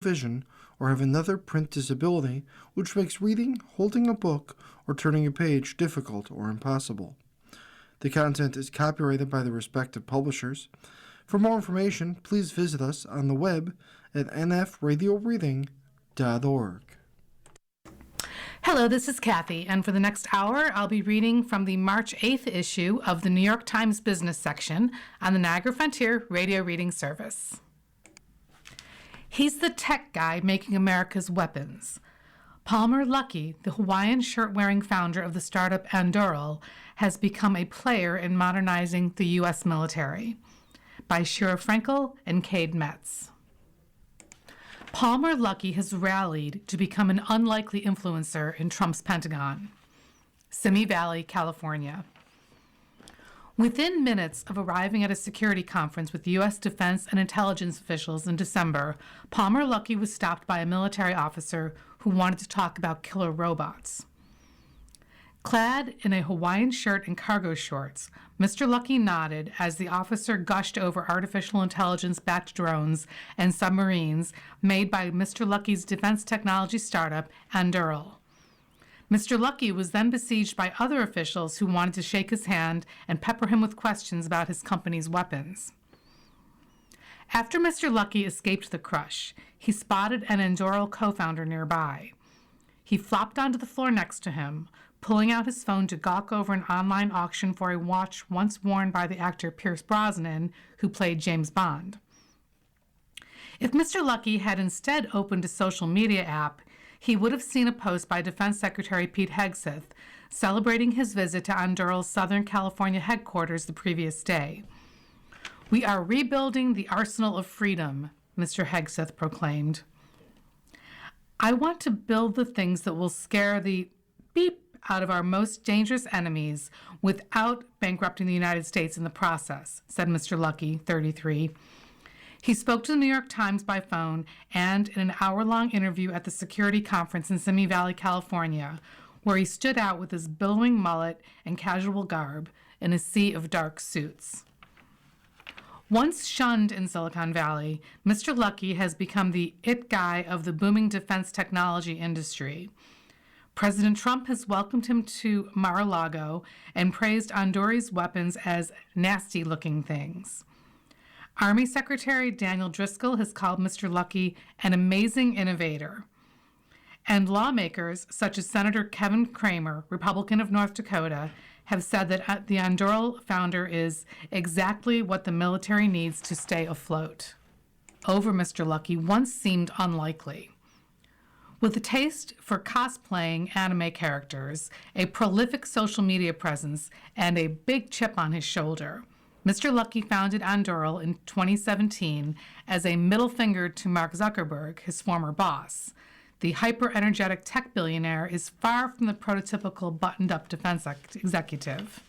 vision, or have another print disability, which makes reading, holding a book, or turning a page difficult or impossible. The content is copyrighted by the respective publishers. For more information, please visit us on the web at nfradioreading.org. Hello, this is Kathy, and for the next hour, I'll be reading from the March 8th issue of the New York Times Business section on the Niagara Frontier Radio Reading Service. He's the tech guy making America's weapons. Palmer Luckey, the Hawaiian shirt-wearing founder of the startup Anduril, has become a player in modernizing the U.S. military. By Shira Frankel and Cade Metz. Palmer Luckey has rallied to become an unlikely influencer in Trump's Pentagon. Simi Valley, California. Within minutes of arriving at a security conference with U.S. defense and intelligence officials in December, Palmer Luckey was stopped by a military officer who wanted to talk about killer robots. Clad in a Hawaiian shirt and cargo shorts, Mr. Luckey nodded as the officer gushed over artificial intelligence-backed drones and submarines made by Mr. Luckey's defense technology startup, Anduril. Mr. Luckey was then besieged by other officials who wanted to shake his hand and pepper him with questions about his company's weapons. After Mr. Luckey escaped the crush, he spotted an Anduril co-founder nearby. He flopped onto the floor next to him, pulling out his phone to gawk over an online auction for a watch once worn by the actor Pierce Brosnan, who played James Bond. If Mr. Luckey had instead opened a social media app, he would have seen a post by Defense Secretary Pete Hegseth celebrating his visit to Anduril's Southern California headquarters the previous day. "We are rebuilding the arsenal of freedom," Mr. Hegseth proclaimed. "I want to build the things that will scare the beep out of our most dangerous enemies without bankrupting the United States in the process," said Mr. Luckey, 33. He spoke to the New York Times by phone and in an hour-long interview at the security conference in Simi Valley, California, where he stood out with his billowing mullet and casual garb in a sea of dark suits. Once shunned in Silicon Valley, Mr. Luckey has become the it guy of the booming defense technology industry. President Trump has welcomed him to Mar-a-Lago and praised Anduril's weapons as nasty-looking things. Army Secretary Daniel Driscoll has called Mr. Luckey an amazing innovator. And lawmakers, such as Senator Kevin Cramer, Republican of North Dakota, have said that the Anduril founder is exactly what the military needs to stay afloat. Over Mr. Luckey once seemed unlikely. With a taste for cosplaying anime characters, a prolific social media presence, and a big chip on his shoulder, Mr. Luckey founded Anduril in 2017 as a middle finger to Mark Zuckerberg, his former boss. The hyper-energetic tech billionaire is far from the prototypical buttoned-up defense executive.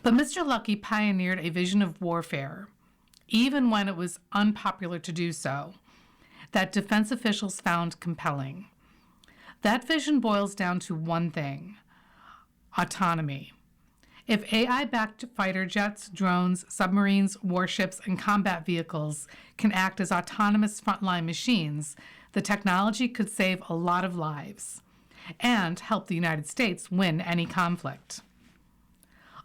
But Mr. Luckey pioneered a vision of warfare, even when it was unpopular to do so, that defense officials found compelling. That vision boils down to one thing: autonomy. If AI-backed fighter jets, drones, submarines, warships, and combat vehicles can act as autonomous frontline machines, the technology could save a lot of lives and help the United States win any conflict.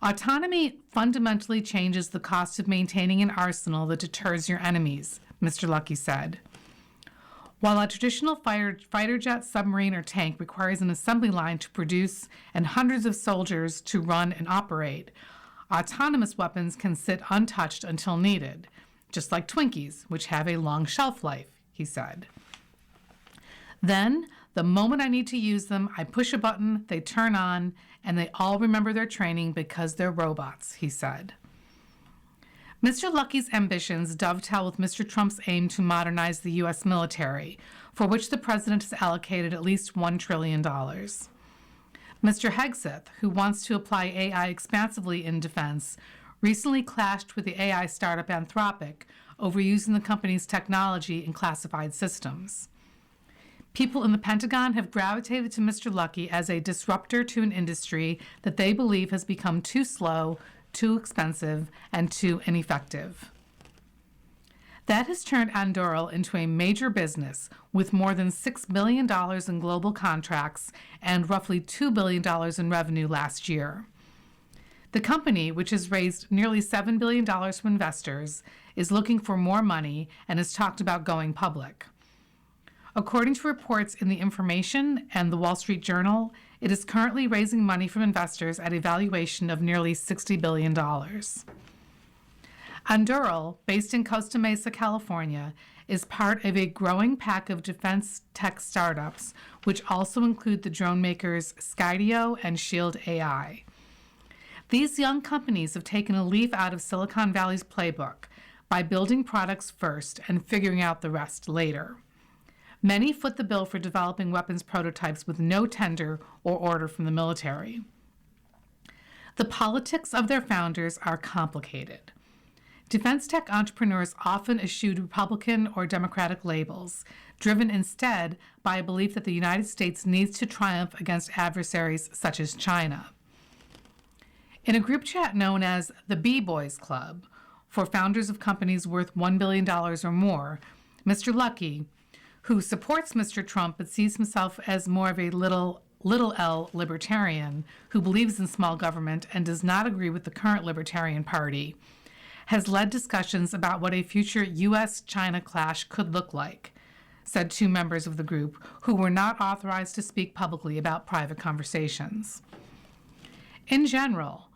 Autonomy fundamentally changes the cost of maintaining an arsenal that deters your enemies, Mr. Luckey said. While a traditional fighter jet, submarine, or tank requires an assembly line to produce and hundreds of soldiers to run and operate, autonomous weapons can sit untouched until needed, just like Twinkies, which have a long shelf life, he said. Then, the moment I need to use them, I push a button, they turn on, and they all remember their training because they're robots, he said. Mr. Luckey's ambitions dovetail with Mr. Trump's aim to modernize the U.S. military, for which the president has allocated at least $1 trillion. Mr. Hegseth, who wants to apply AI expansively in defense, recently clashed with the AI startup Anthropic over using the company's technology in classified systems. People in the Pentagon have gravitated to Mr. Luckey as a disruptor to an industry that they believe has become too slow, too expensive, and too ineffective. That has turned Anduril into a major business with more than $6 billion in global contracts and roughly $2 billion in revenue last year. The company, which has raised nearly $7 billion from investors, is looking for more money and has talked about going public. According to reports in The Information and The Wall Street Journal, it is currently raising money from investors at a valuation of nearly $60 billion. Anduril, based in Costa Mesa, California, is part of a growing pack of defense tech startups, which also include the drone makers Skydio and Shield AI. These young companies have taken a leaf out of Silicon Valley's playbook by building products first and figuring out the rest later. Many foot the bill for developing weapons prototypes with no tender or order from the military. The politics of their founders are complicated. Defense tech entrepreneurs often eschewed Republican or Democratic labels, driven instead by a belief that the United States needs to triumph against adversaries such as China. In a group chat known as the B-Boys Club, for founders of companies worth $1 billion or more, Mr. Luckey, who supports Mr. Trump but sees himself as more of a little L libertarian who believes in small government and does not agree with the current Libertarian Party, has led discussions about what a future U.S.-China clash could look like, said two members of the group who were not authorized to speak publicly about private conversations. In general,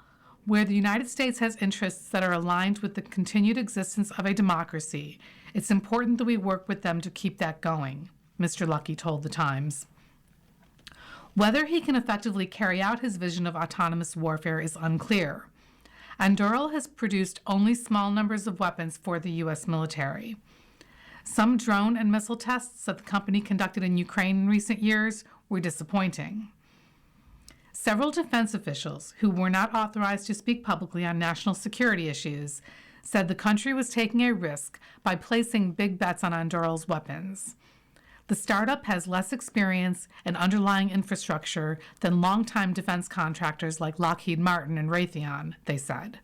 where the United States has interests that are aligned with the continued existence of a democracy, it's important that we work with them to keep that going, Mr. Luckey told The Times. Whether he can effectively carry out his vision of autonomous warfare is unclear. Anduril has produced only small numbers of weapons for the U.S. military. Some drone and missile tests that the company conducted in Ukraine in recent years were disappointing. Several defense officials, who were not authorized to speak publicly on national security issues, said the country was taking a risk by placing big bets on Anduril's weapons. The startup has less experience and underlying infrastructure than longtime defense contractors like Lockheed Martin and Raytheon, they said.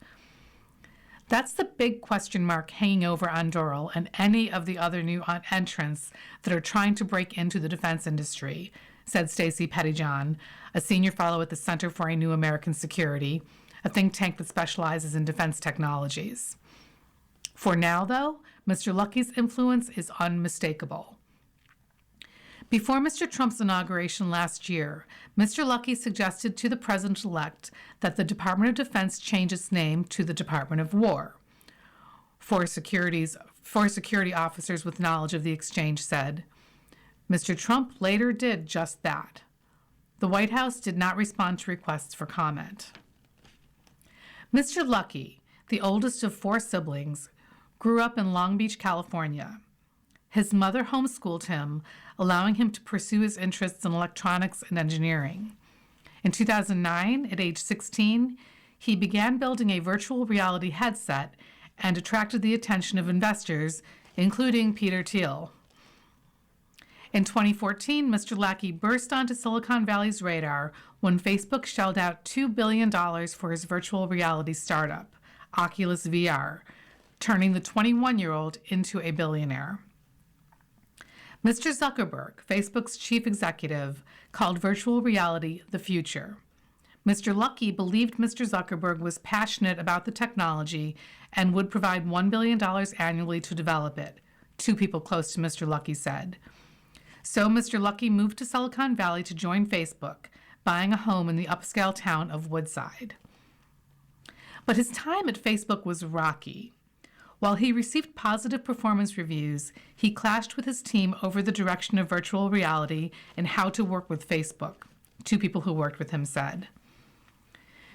That's the big question mark hanging over Anduril and any of the other new entrants that are trying to break into the defense industry, said Stacey Pettyjohn, a senior fellow at the Center for a New American Security, a think tank that specializes in defense technologies. For now, though, Mr. Luckey's influence is unmistakable. Before Mr. Trump's inauguration last year, Mr. Luckey suggested to the president-elect that the Department of Defense change its name to the Department of War. Four security officers with knowledge of the exchange said. Mr. Trump later did just that. The White House did not respond to requests for comment. Mr. Luckey, the oldest of four siblings, grew up in Long Beach, California. His mother homeschooled him, allowing him to pursue his interests in electronics and engineering. In 2009, at age 16, he began building a virtual reality headset and attracted the attention of investors, including Peter Thiel. In 2014, Mr. Luckey burst onto Silicon Valley's radar when Facebook shelled out $2 billion for his virtual reality startup, Oculus VR, turning the 21-year-old into a billionaire. Mr. Zuckerberg, Facebook's chief executive, called virtual reality the future. Mr. Luckey believed Mr. Zuckerberg was passionate about the technology and would provide $1 billion annually to develop it, two people close to Mr. Luckey said. So Mr. Luckey moved to Silicon Valley to join Facebook, buying a home in the upscale town of Woodside. But his time at Facebook was rocky. While he received positive performance reviews, he clashed with his team over the direction of virtual reality and how to work with Facebook, two people who worked with him said.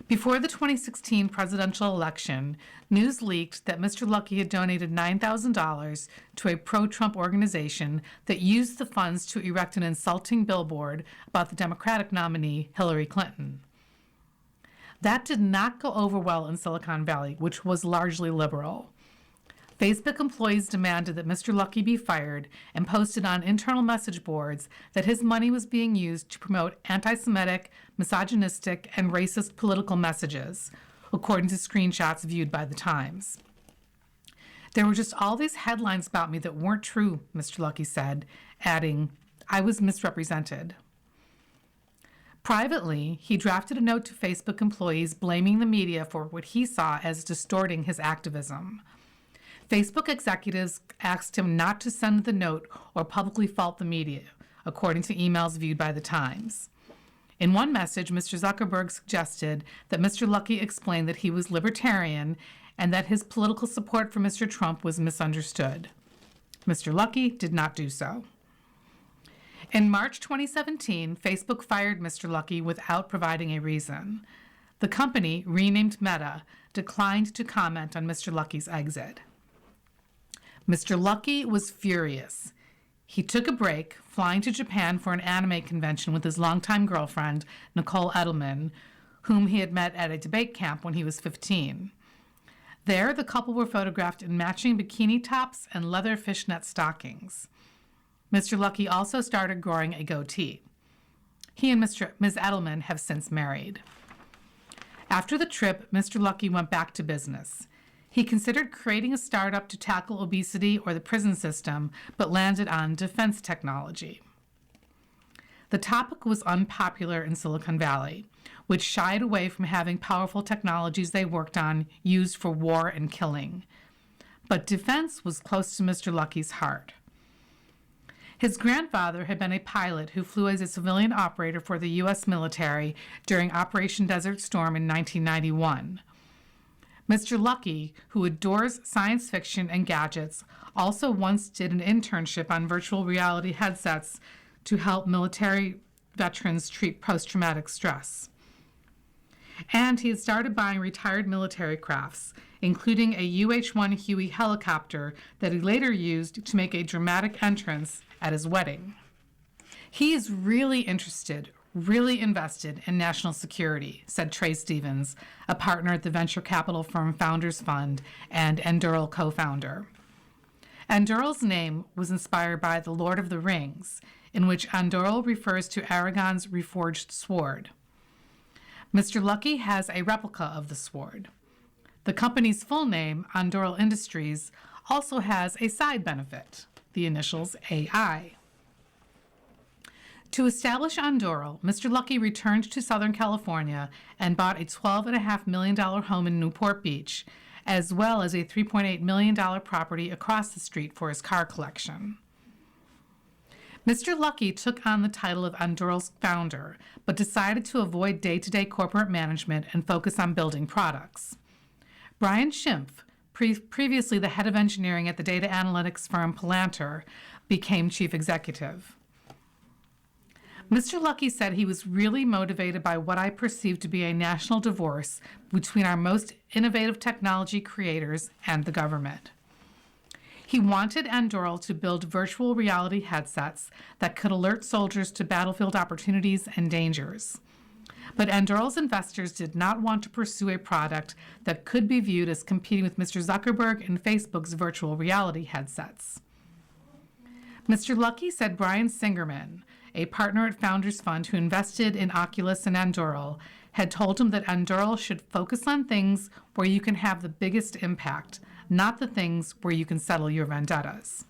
Before the 2016 presidential election, news leaked that Mr. Luckey had donated $9,000 to a pro-Trump organization that used the funds to erect an insulting billboard about the Democratic nominee, Hillary Clinton. That did not go over well in Silicon Valley, which was largely liberal. Facebook employees demanded that Mr. Luckey be fired and posted on internal message boards that his money was being used to promote anti-Semitic, misogynistic, and racist political messages, according to screenshots viewed by The Times. There were just all these headlines about me that weren't true, Mr. Luckey said, adding, I was misrepresented. Privately, he drafted a note to Facebook employees blaming the media for what he saw as distorting his activism. Facebook executives asked him not to send the note or publicly fault the media, according to emails viewed by the Times. In one message, Mr. Zuckerberg suggested that Mr. Luckey explained that he was libertarian and that his political support for Mr. Trump was misunderstood. Mr. Luckey did not do so. In March 2017, Facebook fired Mr. Luckey without providing a reason. The company, renamed Meta, declined to comment on Mr. Luckey's exit. Mr. Luckey was furious. He took a break, flying to Japan for an anime convention with his longtime girlfriend, Nicole Edelman, whom he had met at a debate camp when he was 15. There, the couple were photographed in matching bikini tops and leather fishnet stockings. Mr. Luckey also started growing a goatee. He and Ms. Edelman have since married. After the trip, Mr. Luckey went back to business. He considered creating a startup to tackle obesity or the prison system, but landed on defense technology. The topic was unpopular in Silicon Valley, which shied away from having powerful technologies they worked on used for war and killing. But defense was close to Mr. Luckey's heart. His grandfather had been a pilot who flew as a civilian operator for the U.S. military during Operation Desert Storm in 1991. Mr. Luckey, who adores science fiction and gadgets, also once did an internship on virtual reality headsets to help military veterans treat post-traumatic stress. And he had started buying retired military crafts, including a UH-1 Huey helicopter that he later used to make a dramatic entrance at his wedding. He is really interested, really invested in national security, said Trey Stevens, a partner at the venture capital firm Founders Fund and Anduril co-founder. Anduril's name was inspired by The Lord of the Rings, in which Anduril refers to Aragorn's reforged sword. Mr. Luckey has a replica of the sword. The company's full name, Anduril Industries, also has a side benefit, the initials AI. To establish Anduril, Mr. Luckey returned to Southern California and bought a $12.5 million home in Newport Beach, as well as a $3.8 million property across the street for his car collection. Mr. Luckey took on the title of Anduril's founder, but decided to avoid day-to-day corporate management and focus on building products. Brian Schimpf, previously the head of engineering at the data analytics firm Palantir, became chief executive. Mr. Luckey said he was really motivated by what I perceived to be a national divorce between our most innovative technology creators and the government. He wanted Anduril to build virtual reality headsets that could alert soldiers to battlefield opportunities and dangers. But Anduril's investors did not want to pursue a product that could be viewed as competing with Mr. Zuckerberg and Facebook's virtual reality headsets. Mr. Luckey said Brian Singerman, a partner at Founders Fund who invested in Oculus and Anduril, had told him that Anduril should focus on things where you can have the biggest impact, not the things where you can settle your vendettas.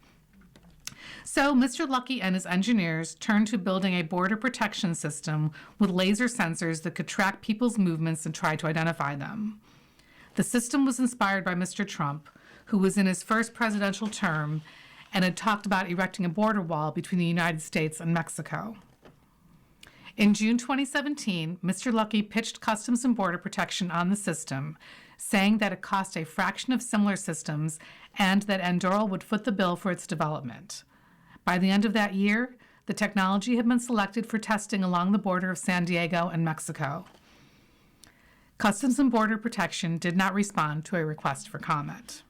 So Mr. Luckey and his engineers turned to building a border protection system with laser sensors that could track people's movements and try to identify them. The system was inspired by Mr. Trump, who was in his first presidential term and had talked about erecting a border wall between the United States and Mexico. In June 2017, Mr. Luckey pitched Customs and Border Protection on the system, saying that it cost a fraction of similar systems and that Anduril would foot the bill for its development. By the end of that year, the technology had been selected for testing along the border of San Diego and Mexico. Customs and Border Protection did not respond to a request for comment.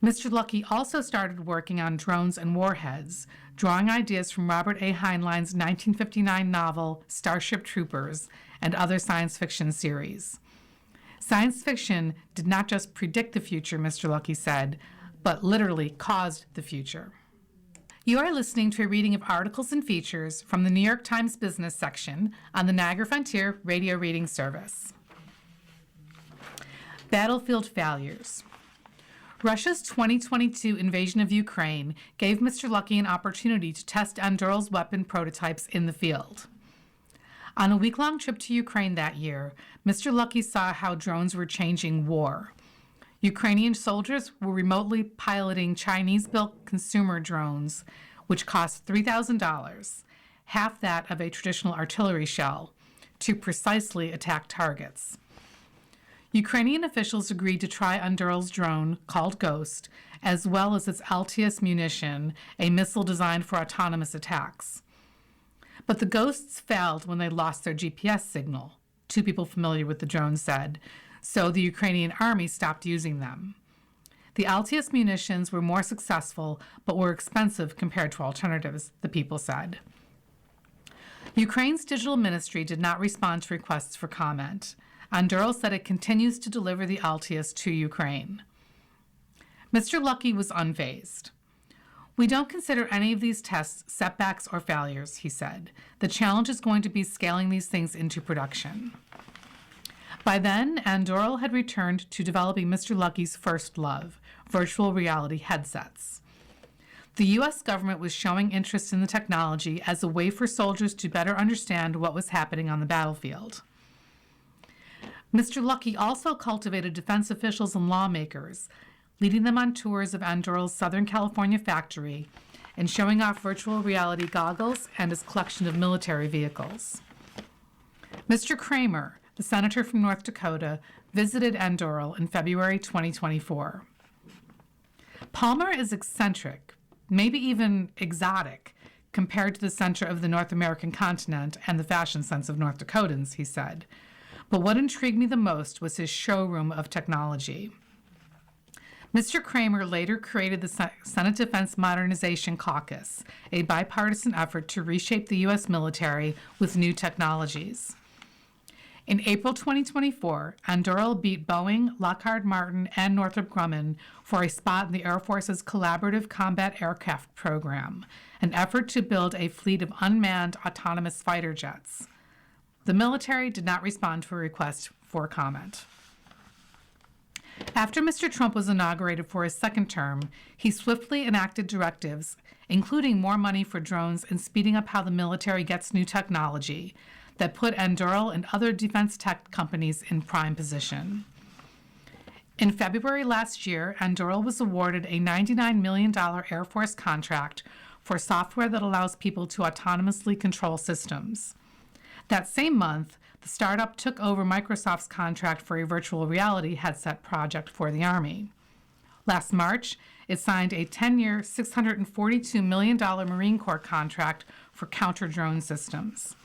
Mr. Luckey also started working on drones and warheads, drawing ideas from Robert A. Heinlein's 1959 novel Starship Troopers and other science fiction series. Science fiction did not just predict the future, Mr. Luckey said, but literally caused the future. You are listening to a reading of articles and features from the New York Times Business section on the Niagara Frontier Radio Reading Service. Battlefield Failures. Russia's 2022 invasion of Ukraine gave Mr. Lucky an opportunity to test Anduril's weapon prototypes in the field. On a week-long trip to Ukraine that year, Mr. Lucky saw how drones were changing war. Ukrainian soldiers were remotely piloting Chinese-built consumer drones, which cost $3,000, half that of a traditional artillery shell, to precisely attack targets. Ukrainian officials agreed to try Anduril's drone, called Ghost, as well as its Altius munition, a missile designed for autonomous attacks. But the Ghosts failed when they lost their GPS signal, two people familiar with the drone said, so the Ukrainian army stopped using them. The Altius munitions were more successful, but were expensive compared to alternatives, the people said. Ukraine's digital ministry did not respond to requests for comment. Anduril said it continues to deliver the Altius to Ukraine. Mr. Lucky was unfazed. "We don't consider any of these tests setbacks or failures," he said. "The challenge is going to be scaling these things into production." By then, Anduril had returned to developing Mr. Lucky's first love, virtual reality headsets. The U.S. government was showing interest in the technology as a way for soldiers to better understand what was happening on the battlefield. Mr. Lucky also cultivated defense officials and lawmakers, leading them on tours of Anduril's Southern California factory and showing off virtual reality goggles and his collection of military vehicles. Mr. Kramer, the senator from North Dakota, visited Anduril in February 2024. Palmer is eccentric, maybe even exotic, compared to the center of the North American continent and the fashion sense of North Dakotans, he said. But what intrigued me the most was his showroom of technology. Mr. Kramer later created the Senate Defense Modernization Caucus, a bipartisan effort to reshape the U.S. military with new technologies. In April 2024, Anduril beat Boeing, Lockheed Martin, and Northrop Grumman for a spot in the Air Force's Collaborative Combat Aircraft Program, an effort to build a fleet of unmanned autonomous fighter jets. The military did not respond to a request for comment. After Mr. Trump was inaugurated for his second term, he swiftly enacted directives, including more money for drones and speeding up how the military gets new technology, that put Anduril and other defense tech companies in prime position. In February last year, Anduril was awarded a $99 million Air Force contract for software that allows people to autonomously control systems. That same month, the startup took over Microsoft's contract for a virtual reality headset project for the Army. Last March, it signed a 10-year, $642 million Marine Corps contract for counter-drone systems.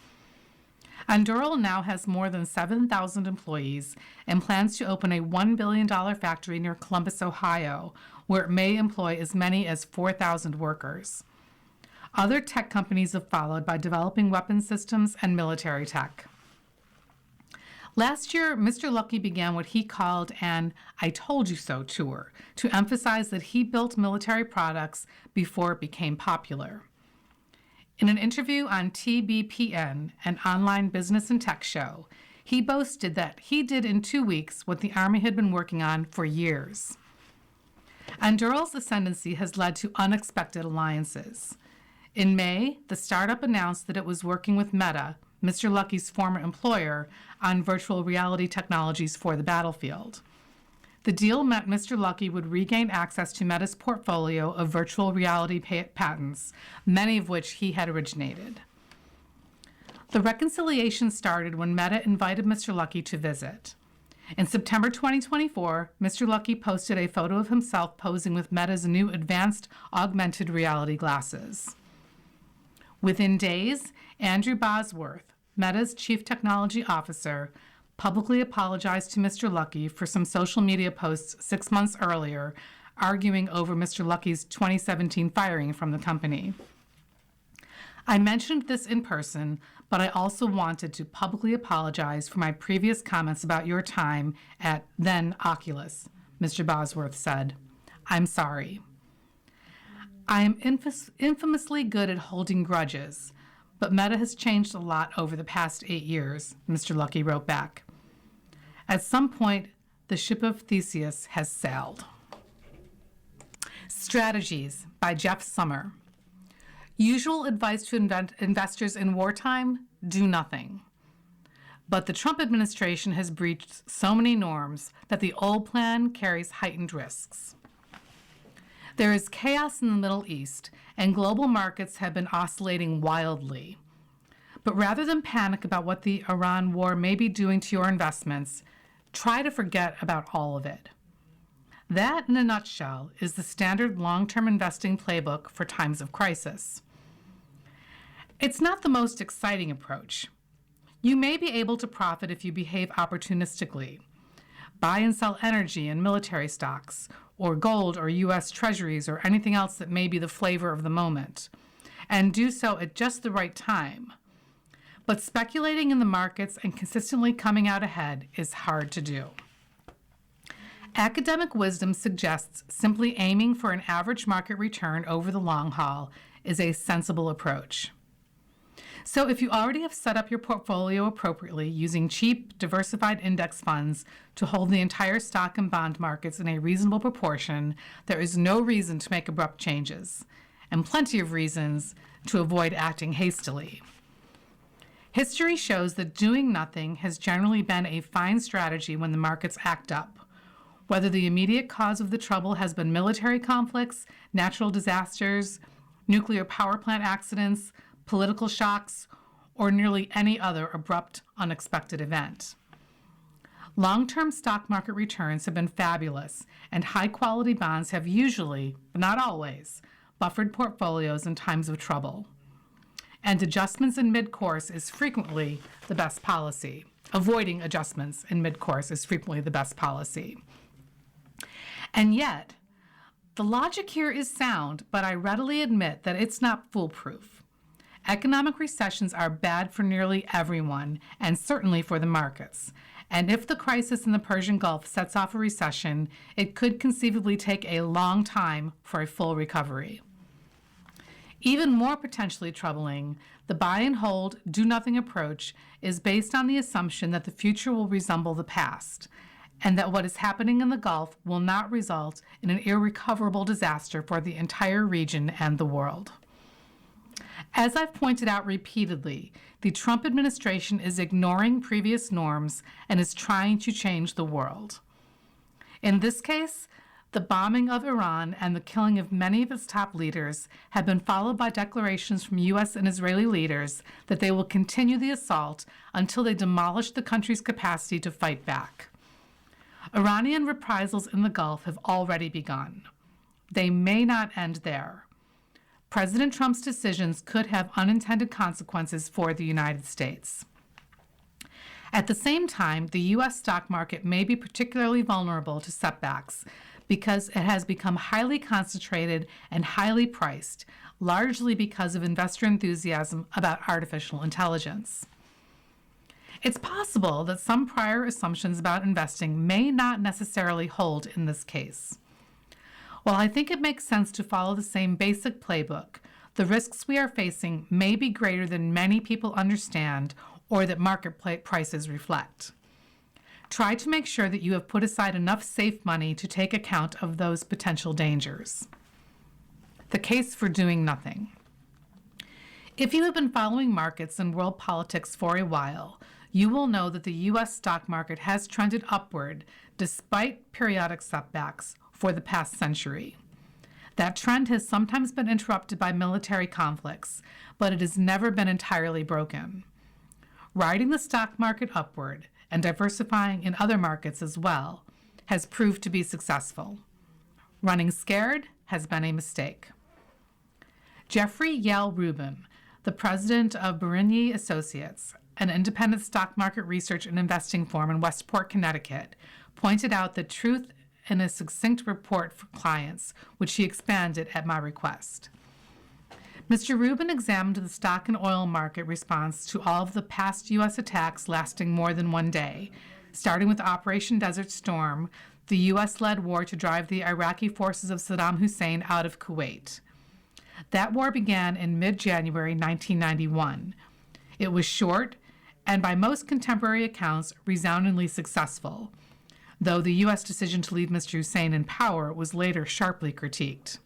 Anduril now has more than 7,000 employees and plans to open a $1 billion factory near Columbus, Ohio, where it may employ as many as 4,000 workers. Other tech companies have followed by developing weapon systems and military tech. Last year, Mr. Lucky began what he called an "I told you so" tour to emphasize that he built military products before it became popular. In an interview on TBPN, an online business and tech show, he boasted that he did in 2 weeks what the Army had been working on for years. Anduril's ascendancy has led to unexpected alliances. In May, the startup announced that it was working with Meta, Mr. Lucky's former employer, on virtual reality technologies for the battlefield. The deal meant Mr. Lucky would regain access to Meta's portfolio of virtual reality patents, many of which he had originated. The reconciliation started when Meta invited Mr. Lucky to visit. In September 2024, Mr. Lucky posted a photo of himself posing with Meta's new advanced augmented reality glasses. Within days, Andrew Bosworth, Meta's chief technology officer, publicly apologized to Mr. Lucky for some social media posts 6 months earlier, arguing over Mr. Lucky's 2017 firing from the company. "I mentioned this in person, but I also wanted to publicly apologize for my previous comments about your time at then Oculus," Mr. Bosworth said. "I'm sorry. I am infamously good at holding grudges, but Meta has changed a lot over the past 8 years," Mr. Lucky wrote back. "At some point, the ship of Theseus has sailed." Strategies by Jeff Summer. Usual advice to investors in wartime: do nothing. But the Trump administration has breached so many norms that the old plan carries heightened risks. There is chaos in the Middle East, and global markets have been oscillating wildly. But rather than panic about what the Iran war may be doing to your investments, try to forget about all of it. That, in a nutshell, is the standard long-term investing playbook for times of crisis. It's not the most exciting approach. You may be able to profit if you behave opportunistically. Buy and sell energy and military stocks, or gold or U.S. treasuries, or anything else that may be the flavor of the moment, and do so at just the right time. But speculating in the markets and consistently coming out ahead is hard to do. Academic wisdom suggests simply aiming for an average market return over the long haul is a sensible approach. So if you already have set up your portfolio appropriately using cheap, diversified index funds to hold the entire stock and bond markets in a reasonable proportion, there is no reason to make abrupt changes, and plenty of reasons to avoid acting hastily. History shows that doing nothing has generally been a fine strategy when the markets act up, whether the immediate cause of the trouble has been military conflicts, natural disasters, nuclear power plant accidents, political shocks, or nearly any other abrupt, unexpected event. Long-term stock market returns have been fabulous, and high-quality bonds have usually, but not always, buffered portfolios in times of trouble. And adjustments in mid-course is frequently the best policy. Avoiding adjustments in mid-course is frequently the best policy. And yet, the logic here is sound, but I readily admit that it's not foolproof. Economic recessions are bad for nearly everyone, and certainly for the markets. And if the crisis in the Persian Gulf sets off a recession, it could conceivably take a long time for a full recovery. Even more potentially troubling, the buy and hold, do nothing approach is based on the assumption that the future will resemble the past, and that what is happening in the Gulf will not result in an irrecoverable disaster for the entire region and the world. As I've pointed out repeatedly, the Trump administration is ignoring previous norms and is trying to change the world. In this case, the bombing of Iran and the killing of many of its top leaders have been followed by declarations from U.S. and Israeli leaders that they will continue the assault until they demolish the country's capacity to fight back. Iranian reprisals in the Gulf have already begun. They may not end there. President Trump's decisions could have unintended consequences for the United States. At the same time, the U.S. stock market may be particularly vulnerable to setbacks because it has become highly concentrated and highly priced, largely because of investor enthusiasm about artificial intelligence. It's possible that some prior assumptions about investing may not necessarily hold in this case. While I think it makes sense to follow the same basic playbook, the risks we are facing may be greater than many people understand or that market prices reflect. Try to make sure that you have put aside enough safe money to take account of those potential dangers. The case for doing nothing. If you have been following markets and world politics for a while, you will know that the U.S. stock market has trended upward despite periodic setbacks for the past century. That trend has sometimes been interrupted by military conflicts, but it has never been entirely broken. Riding the stock market upward and diversifying in other markets as well has proved to be successful. Running scared has been a mistake. Jeffrey Yale Rubin, the president of Berigny Associates, an independent stock market research and investing firm in Westport, Connecticut, pointed out the truth in a succinct report for clients, which he expanded at my request. Mr. Rubin examined the stock and oil market response to all of the past U.S. attacks lasting more than one day, starting with Operation Desert Storm, the U.S.-led war to drive the Iraqi forces of Saddam Hussein out of Kuwait. That war began in mid-January 1991. It was short and, by most contemporary accounts, resoundingly successful. though the U.S. decision to leave Mr. Hussein in power was later sharply critiqued.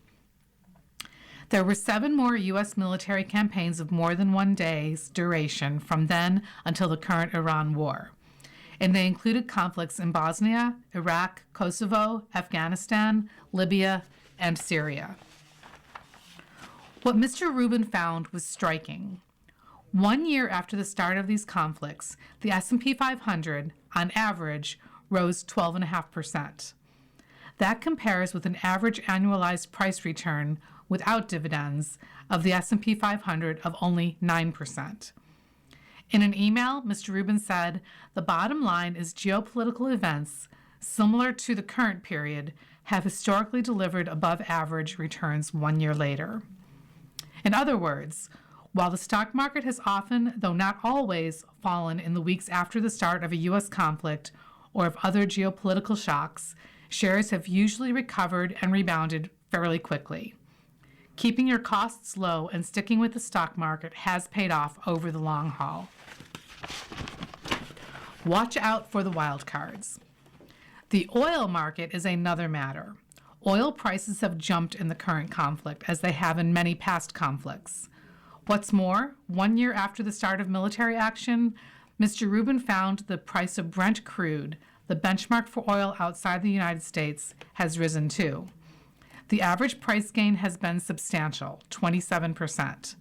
There were 7 more U.S. military campaigns of more than 1 day's duration from then until the current Iran war, and they included conflicts in Bosnia, Iraq, Kosovo, Afghanistan, Libya, and Syria. What Mr. Rubin found was striking. 1 year after the start of these conflicts, the S&P 500, on average, rose 12.5%. That compares with an average annualized price return without dividends of the S&P 500 of only 9%. In an email, Mr. Rubin said, "The bottom line is geopolitical events, similar to the current period, have historically delivered above average returns 1 year later." In other words, while the stock market has often, though not always, fallen in the weeks after the start of a U.S. conflict or of other geopolitical shocks, shares have usually recovered and rebounded fairly quickly. Keeping your costs low and sticking with the stock market has paid off over the long haul. Watch out for the wild cards. The oil market is another matter. Oil prices have jumped in the current conflict, as they have in many past conflicts. What's more, 1 year after the start of military action, Mr. Rubin found the price of Brent crude, the benchmark for oil outside the United States, has risen too. The average price gain has been substantial, 27%.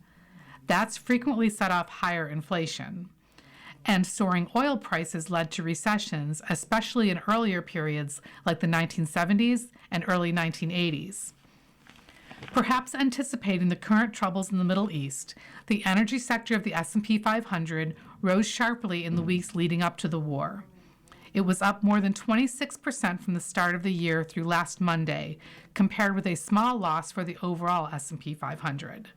That's frequently set off higher inflation. And soaring oil prices led to recessions, especially in earlier periods like the 1970s and early 1980s. Perhaps anticipating the current troubles in the Middle East, the energy sector of the S&P 500 rose sharply in the weeks leading up to the war. It was up more than 26% from the start of the year through last Monday, compared with a small loss for the overall S&P 500.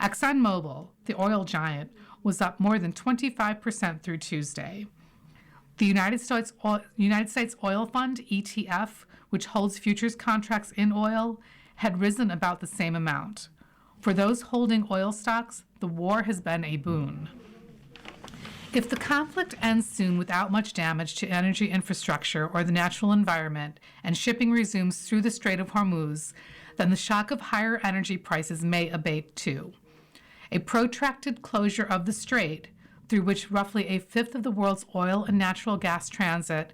ExxonMobil, the oil giant, was up more than 25% through Tuesday. The United States Oil Fund, ETF, which holds futures contracts in oil, had risen about the same amount. For those holding oil stocks, the war has been a boon. If the conflict ends soon without much damage to energy infrastructure or the natural environment, and shipping resumes through the Strait of Hormuz, then the shock of higher energy prices may abate too. A protracted closure of the strait, through which roughly a fifth of the world's oil and natural gas transit,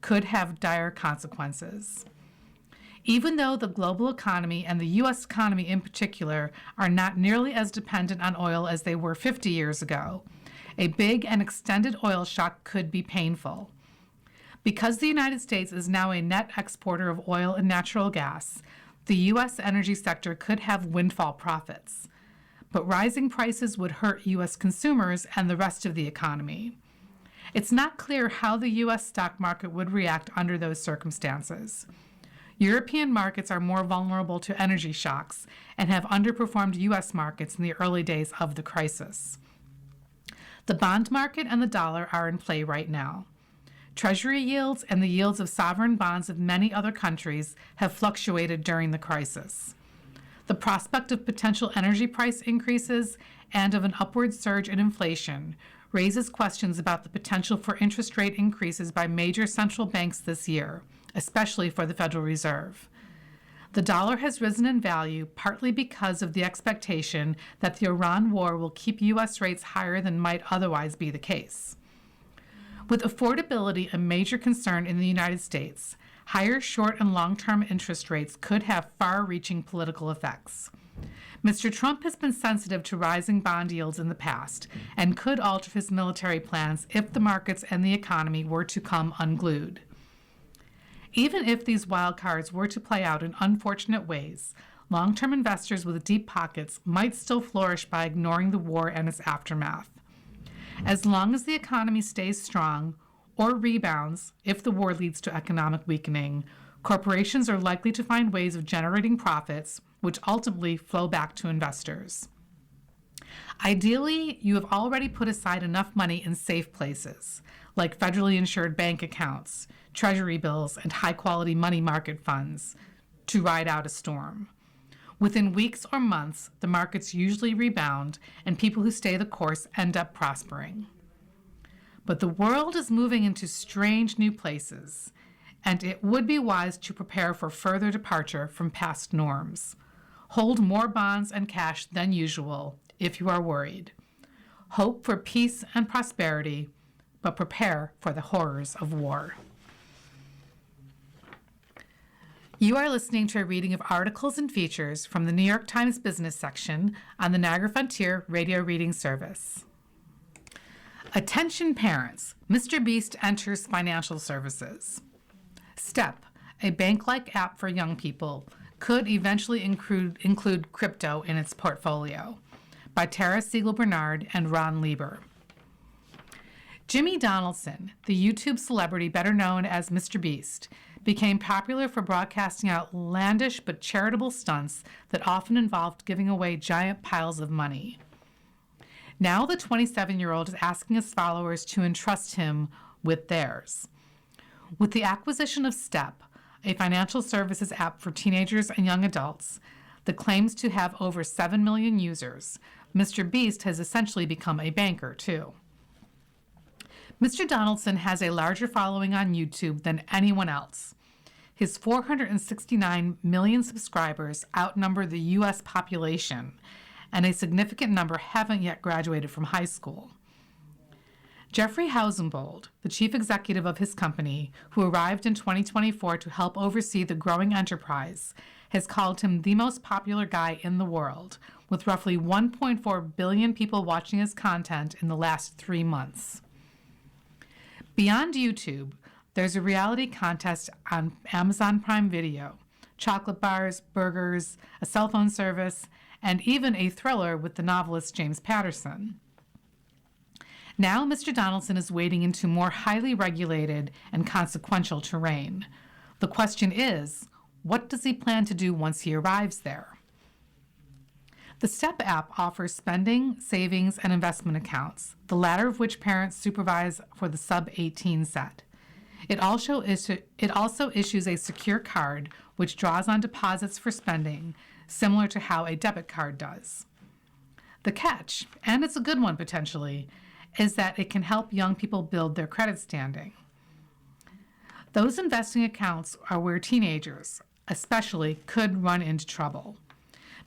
could have dire consequences. Even though the global economy and the U.S. economy in particular are not nearly as dependent on oil as they were 50 years ago, a big and extended oil shock could be painful. Because the United States is now a net exporter of oil and natural gas, the U.S. energy sector could have windfall profits. But rising prices would hurt U.S. consumers and the rest of the economy. It's not clear how the U.S. stock market would react under those circumstances. European markets are more vulnerable to energy shocks and have underperformed U.S. markets in the early days of the crisis. The bond market and the dollar are in play right now. Treasury yields and the yields of sovereign bonds of many other countries have fluctuated during the crisis. The prospect of potential energy price increases and of an upward surge in inflation raises questions about the potential for interest rate increases by major central banks this year, especially for the Federal Reserve. The dollar has risen in value partly because of the expectation that the Iran war will keep U.S. rates higher than might otherwise be the case. With affordability a major concern in the United States, higher short and long-term interest rates could have far-reaching political effects. Mr. Trump has been sensitive to rising bond yields in the past and could alter his military plans if the markets and the economy were to come unglued. Even if these wild cards were to play out in unfortunate ways, long-term investors with deep pockets might still flourish by ignoring the war and its aftermath. As long as the economy stays strong or rebounds if the war leads to economic weakening, corporations are likely to find ways of generating profits, which ultimately flow back to investors. Ideally, you have already put aside enough money in safe places, like federally insured bank accounts, treasury bills, and high-quality money market funds, to ride out a storm. Within weeks or months, the markets usually rebound, and people who stay the course end up prospering. But the world is moving into strange new places, and it would be wise to prepare for further departure from past norms. Hold more bonds and cash than usual if you are worried. Hope for peace and prosperity, but prepare for the horrors of war. You are listening to a reading of articles and features from the New York Times Business section on the Niagara Frontier Radio Reading Service. Attention parents, Mr. Beast enters financial services. Step, a bank-like app for young people, could eventually include crypto in its portfolio. By Tara Siegel Bernard and Ron Lieber. Jimmy Donaldson, the YouTube celebrity better known as Mr. Beast, became popular for broadcasting outlandish but charitable stunts that often involved giving away giant piles of money. Now the 27-year-old is asking his followers to entrust him with theirs. With the acquisition of Step, a financial services app for teenagers and young adults that claims to have over 7 million users, Mr. Beast has essentially become a banker, too. Mr. Donaldson has a larger following on YouTube than anyone else. His 469 million subscribers outnumber the U.S. population, and a significant number haven't yet graduated from high school. Jeffrey Hausenbold, the chief executive of his company, who arrived in 2024 to help oversee the growing enterprise, has called him the most popular guy in the world, with roughly 1.4 billion people watching his content in the last 3 months. Beyond YouTube, there's a reality contest on Amazon Prime Video, chocolate bars, burgers, a cell phone service, and even a thriller with the novelist James Patterson. Now Mr. Donaldson is wading into more highly regulated and consequential terrain. The question is, what does he plan to do once he arrives there? The Step app offers spending, savings, and investment accounts, the latter of which parents supervise for the sub-18 set. It also issues a secure card which draws on deposits for spending, similar to how a debit card does. The catch, and it's a good one potentially, is that it can help young people build their credit standing. Those investing accounts are where teenagers, especially, could run into trouble.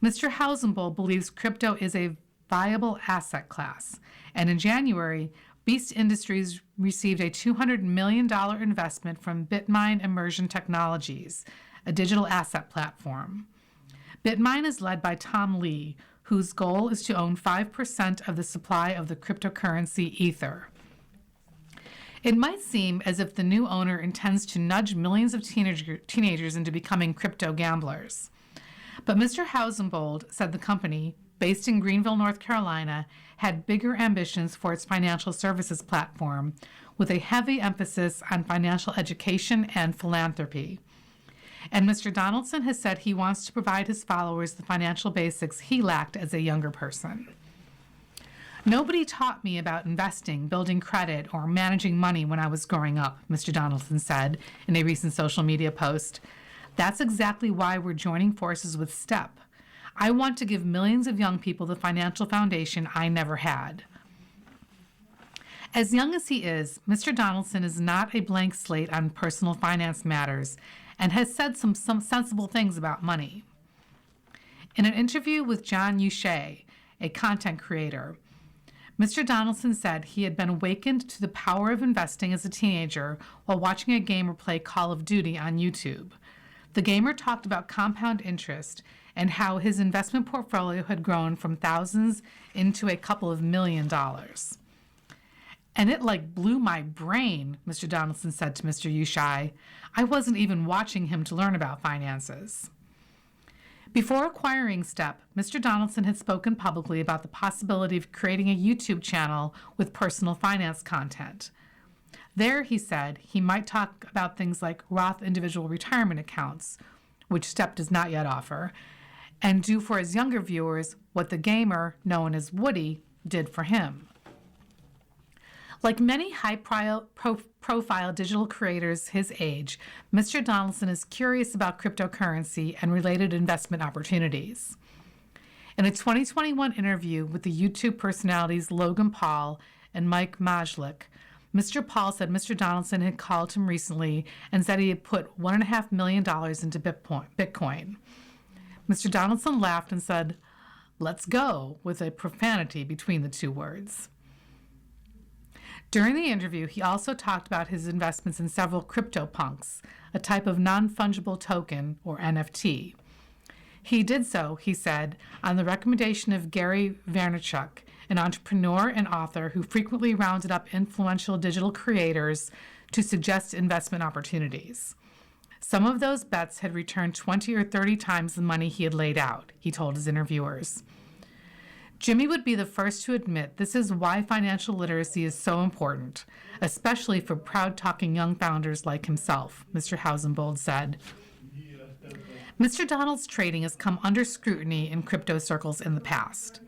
Mr. Hausenbold believes crypto is a viable asset class, and in January, Beast Industries received a $200 million investment from Bitmine Immersion Technologies, a digital asset platform. Bitmine is led by Tom Lee, whose goal is to own 5% of the supply of the cryptocurrency Ether. It might seem as if the new owner intends to nudge millions of teenagers into becoming crypto gamblers. But Mr. Hausenbold said the company, based in Greenville, North Carolina, had bigger ambitions for its financial services platform, with a heavy emphasis on financial education and philanthropy. And Mr. Donaldson has said he wants to provide his followers the financial basics he lacked as a younger person. Nobody taught me about investing, building credit, or managing money when I was growing up, Mr. Donaldson said in a recent social media post. That's exactly why we're joining forces with Step. I want to give millions of young people the financial foundation I never had. As young as he is, Mr. Donaldson is not a blank slate on personal finance matters and has said some sensible things about money. In an interview with John Uche, a content creator, Mr. Donaldson said he had been awakened to the power of investing as a teenager while watching a gamer play Call of Duty on YouTube. The gamer talked about compound interest and how his investment portfolio had grown from thousands into a couple of $1 million. And it blew my brain, Mr. Donaldson said to Mr. Uche. I wasn't even watching him to learn about finances. Before acquiring Step, Mr. Donaldson had spoken publicly about the possibility of creating a YouTube channel with personal finance content. There, he said, he might talk about things like Roth individual retirement accounts, which Step does not yet offer, and do for his younger viewers what the gamer, known as Woody, did for him. Like many high-profile digital creators his age, Mr. Donaldson is curious about cryptocurrency and related investment opportunities. In a 2021 interview with the YouTube personalities Logan Paul and Mike Majlik, Mr. Paul said Mr. Donaldson had called him recently and said he had put $1.5 million into Bitcoin. Mr. Donaldson laughed and said, "Let's go," with a profanity between the two words. During the interview, he also talked about his investments in several CryptoPunks, a type of non-fungible token, or NFT. He did so, he said, on the recommendation of Gary Vaynerchuk, an entrepreneur and author who frequently rounded up influential digital creators to suggest investment opportunities. Some of those bets had returned 20 or 30 times the money he had laid out, he told his interviewers. Jimmy would be the first to admit this is why financial literacy is so important, especially for proud-talking young founders like himself, Mr. Hausenbold said. Mr. Donald's trading has come under scrutiny in crypto circles in the past.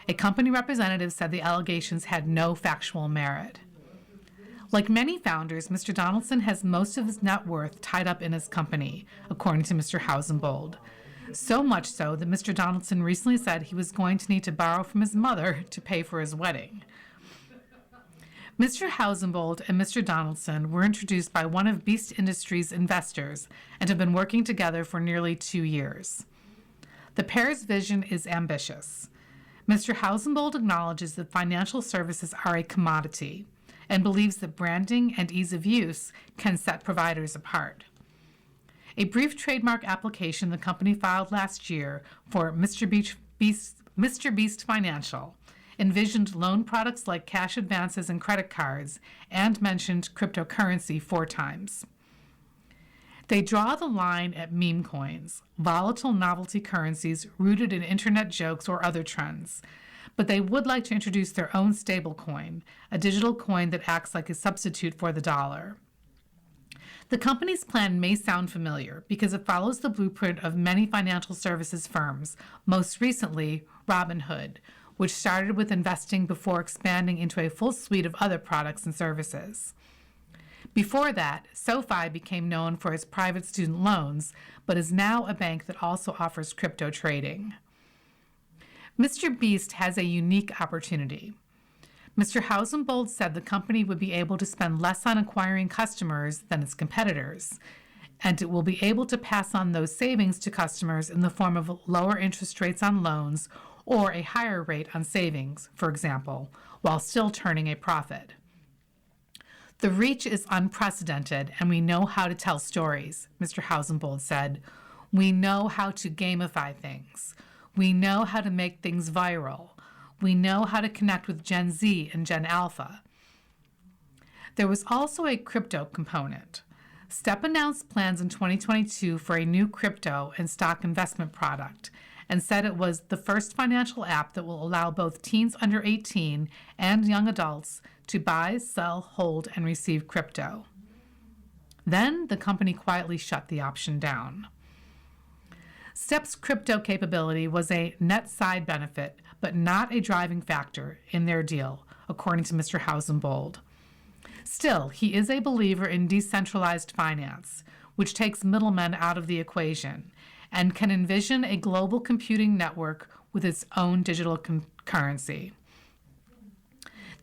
A company representative said the allegations had no factual merit. Like many founders, Mr. Donaldson has most of his net worth tied up in his company, according to Mr. Hausenbold. So much so that Mr. Donaldson recently said he was going to need to borrow from his mother to pay for his wedding. Mr. Hausenbold and Mr. Donaldson were introduced by one of Beast Industries' investors and have been working together for nearly 2 years. The pair's vision is ambitious. Mr. Hausenbold acknowledges that financial services are a commodity and believes that branding and ease of use can set providers apart. A brief trademark application the company filed last year for Mr. Beast Financial envisioned loan products like cash advances and credit cards and mentioned cryptocurrency 4 times. They draw the line at meme coins, volatile novelty currencies rooted in internet jokes or other trends, but they would like to introduce their own stablecoin, a digital coin that acts like a substitute for the dollar. The company's plan may sound familiar because it follows the blueprint of many financial services firms, most recently Robinhood, which started with investing before expanding into a full suite of other products and services. Before that, SoFi became known for its private student loans, but is now a bank that also offers crypto trading. Mr. Beast has a unique opportunity. Mr. Hausenbold said the company would be able to spend less on acquiring customers than its competitors, and it will be able to pass on those savings to customers in the form of lower interest rates on loans or a higher rate on savings, for example, while still turning a profit. The reach is unprecedented, and we know how to tell stories, Mr. Hausenbold said. We know how to gamify things. We know how to make things viral. We know how to connect with Gen Z and Gen Alpha. There was also a crypto component. Step announced plans in 2022 for a new crypto and stock investment product and said it was the first financial app that will allow both teens under 18 and young adults to buy, sell, hold, and receive crypto. Then the company quietly shut the option down. Step's crypto capability was a net side benefit, but not a driving factor in their deal, according to Mr. Hausenbold. Still, he is a believer in decentralized finance, which takes middlemen out of the equation, and can envision a global computing network with its own digital currency.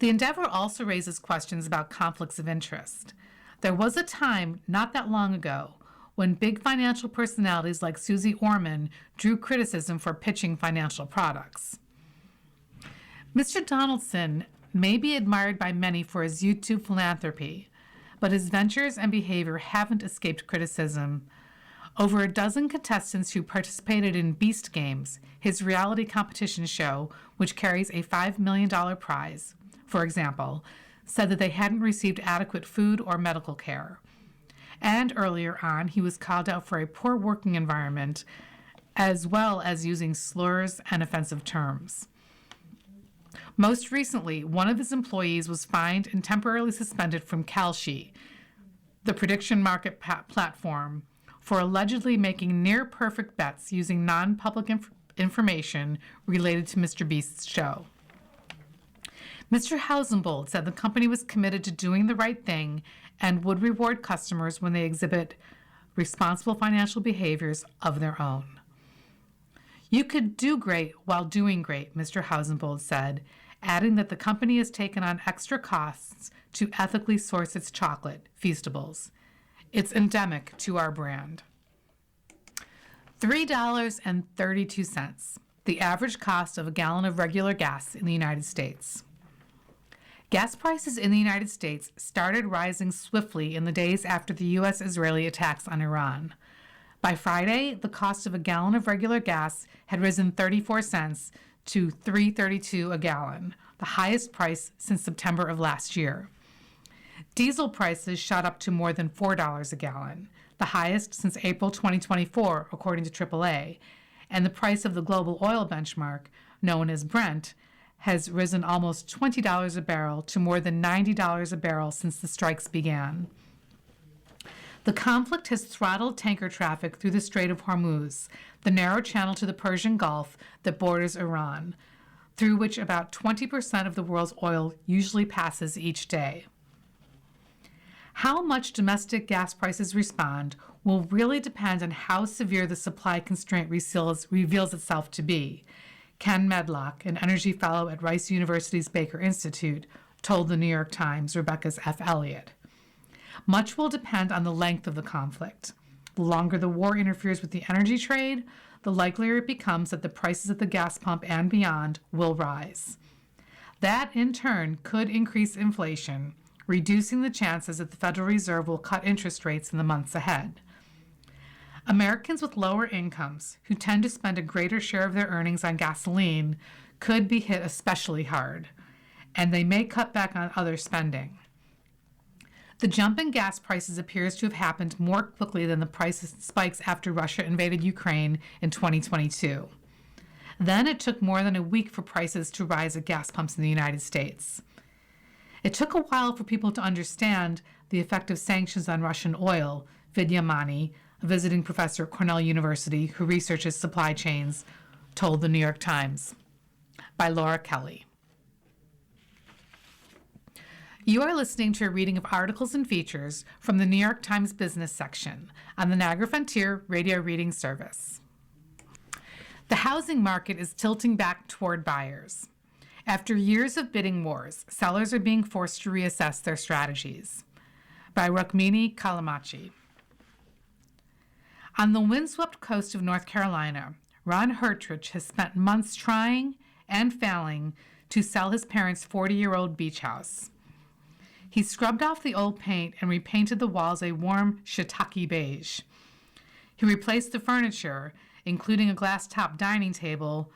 The endeavor also raises questions about conflicts of interest. There was a time, not that long ago, when big financial personalities like Susie Orman drew criticism for pitching financial products. Mr. Donaldson may be admired by many for his YouTube philanthropy, but his ventures and behavior haven't escaped criticism. Over a dozen contestants who participated in Beast Games, his reality competition show, which carries a $5 million prize, for example, said that they hadn't received adequate food or medical care. And earlier on, he was called out for a poor working environment, as well as using slurs and offensive terms. Most recently, one of his employees was fined and temporarily suspended from Kalshi, the prediction market platform, for allegedly making near-perfect bets using non-public information related to Mr. Beast's show. Mr. Hausenbold said the company was committed to doing the right thing and would reward customers when they exhibit responsible financial behaviors of their own. You could do great while doing great, Mr. Hausenbold said, adding that the company has taken on extra costs to ethically source its chocolate, Feastables. It's endemic to our brand. $3.32, the average cost of a gallon of regular gas in the United States. Gas prices in the United States started rising swiftly in the days after the U.S.-Israeli attacks on Iran. By Friday, the cost of a gallon of regular gas had risen 34 cents to $3.32 a gallon, the highest price since September of last year. Diesel prices shot up to more than $4 a gallon, the highest since April 2024, according to AAA, and the price of the global oil benchmark, known as Brent, has risen almost $20 a barrel to more than $90 a barrel since the strikes began. The conflict has throttled tanker traffic through the Strait of Hormuz, the narrow channel to the Persian Gulf that borders Iran, through which about 20% of the world's oil usually passes each day. How much domestic gas prices respond will really depend on how severe the supply constraint reveals itself to be, Ken Medlock, an energy fellow at Rice University's Baker Institute, told the New York Times' Rebecca F. Elliott. Much will depend on the length of the conflict. The longer the war interferes with the energy trade, the likelier it becomes that the prices at the gas pump and beyond will rise. That, in turn, could increase inflation, reducing the chances that the Federal Reserve will cut interest rates in the months ahead. Americans with lower incomes, who tend to spend a greater share of their earnings on gasoline, could be hit especially hard, and they may cut back on other spending. The jump in gas prices appears to have happened more quickly than the price spikes after Russia invaded Ukraine in 2022. Then it took more than a week for prices to rise at gas pumps in the United States. It took a while for people to understand the effect of sanctions on Russian oil, Vidya Mani, a visiting professor at Cornell University who researches supply chains, told the New York Times. By Laura Kelly. You are listening to a reading of articles and features from the New York Times Business section on the Niagara Frontier Radio Reading Service. The housing market is tilting back toward buyers. After years of bidding wars, sellers are being forced to reassess their strategies. By Rukmini Callimachi. On the windswept coast of North Carolina, Ron Hertrich has spent months trying and failing to sell his parents' 40-year-old beach house. He scrubbed off the old paint and repainted the walls a warm shiitake beige. He replaced the furniture, including a glass-top dining table